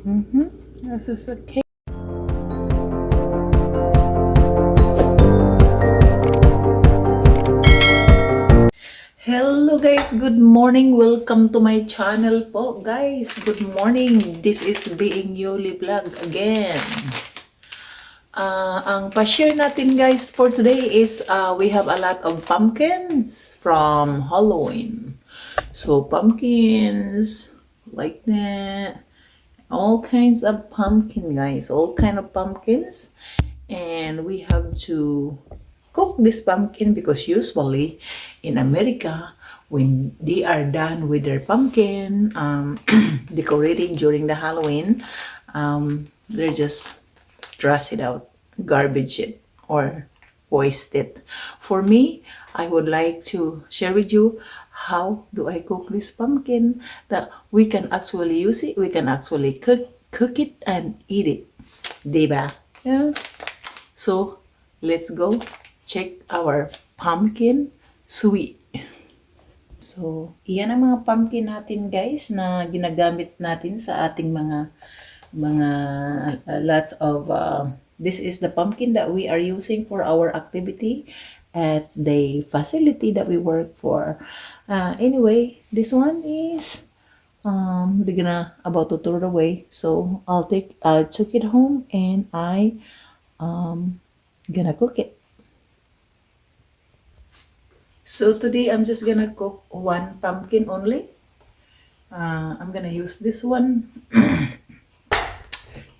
This is a cake. Hello guys, good morning. Welcome to my channel po guys. Good morning. This is Being Yuli Vlog again. Ang pa-share natin guys for today is we have a lot of pumpkins from Halloween. So pumpkins like that. All kinds of pumpkin guys. All kind of pumpkins. And we have to cook this pumpkin because usually in America, when they are done with their pumpkin decorating during the Halloween, they're just trash it out, garbage it, or waste it. For me, I would like to share with you how do I cook this pumpkin that we can actually use it, we can actually cook it and eat it. Diba? Yeah. So, let's go check our pumpkin sweet. So, iyan ang mga pumpkin natin guys na ginagamit natin sa ating mga lots of this is the pumpkin that we are using for our activity at the facility that we work for. Anyway, this one is they're gonna about to throw it away, so I took it home and I gonna cook it. So today I'm just gonna cook one pumpkin only. I'm gonna use this one,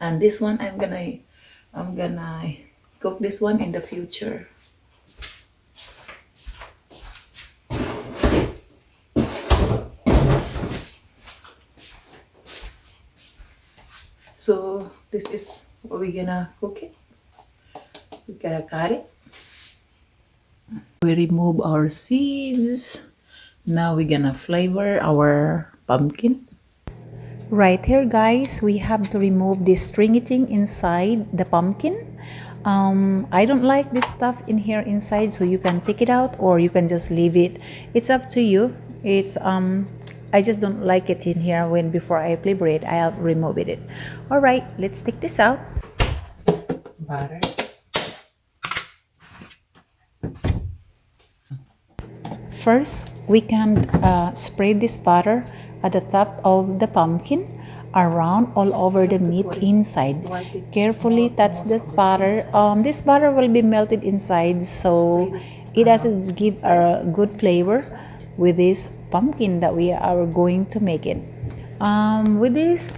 and this one I'm gonna cook this one in the future. So this is what we're gonna cook it. We're gonna cut it. We remove our seeds. Now we're gonna flavor our pumpkin. Right here guys, we have to remove this stringy thing inside the pumpkin. I don't like this stuff in here inside, so you can take it out or you can just leave it. It's up to you. It's I just don't like it in here. When before I flavor it, I'll remove it. All right, let's take this out. Butter. First, we can spread this butter at the top of the pumpkin, around all over the meat inside. Carefully touch the butter. This butter will be melted inside, so it doesn't give a good flavor with this pumpkin that we are going to make it. With this,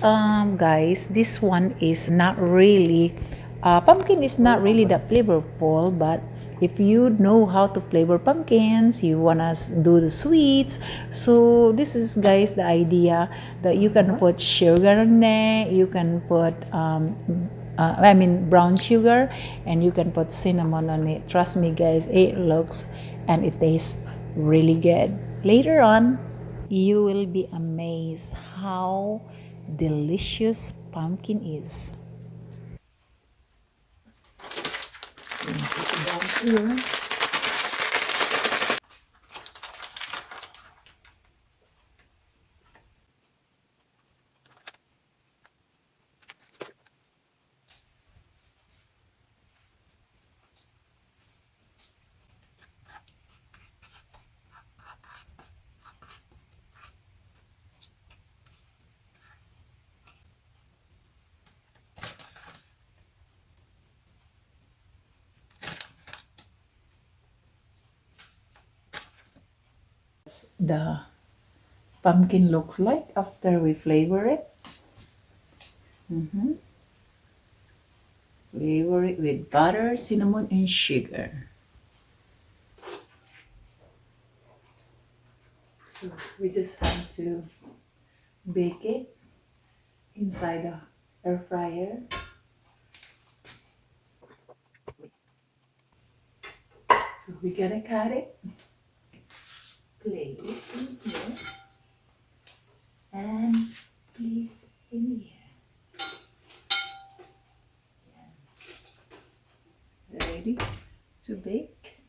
guys, this one is not really pumpkin is not really that flavorful, but if you know how to flavor pumpkins, you wanna do the sweets. So this is guys the idea that you can put sugar on it, you can put brown sugar, and you can put cinnamon on it. Trust me guys, it looks and it tastes really good. Later on, you will be amazed how delicious pumpkin is. Put it down here. The pumpkin looks like after we flavor it. Flavor it with butter, cinnamon, and sugar. So we just have to bake it inside the air fryer. So we're gonna cut it, place in here, and place in here. Ready to bake.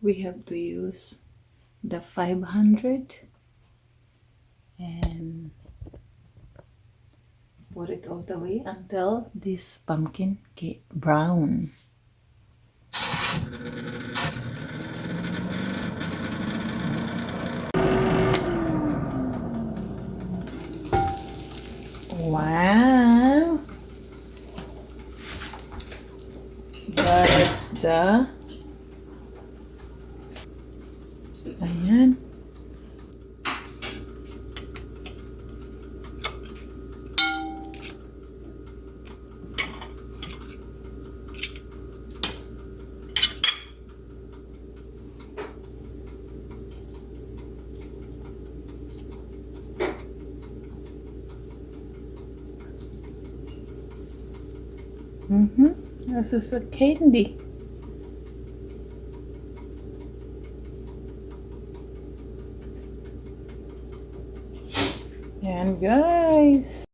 we have to use the 500 and put it all the way until this pumpkin get brown. Wow! That is the... Ayan. This is a candy. And guys,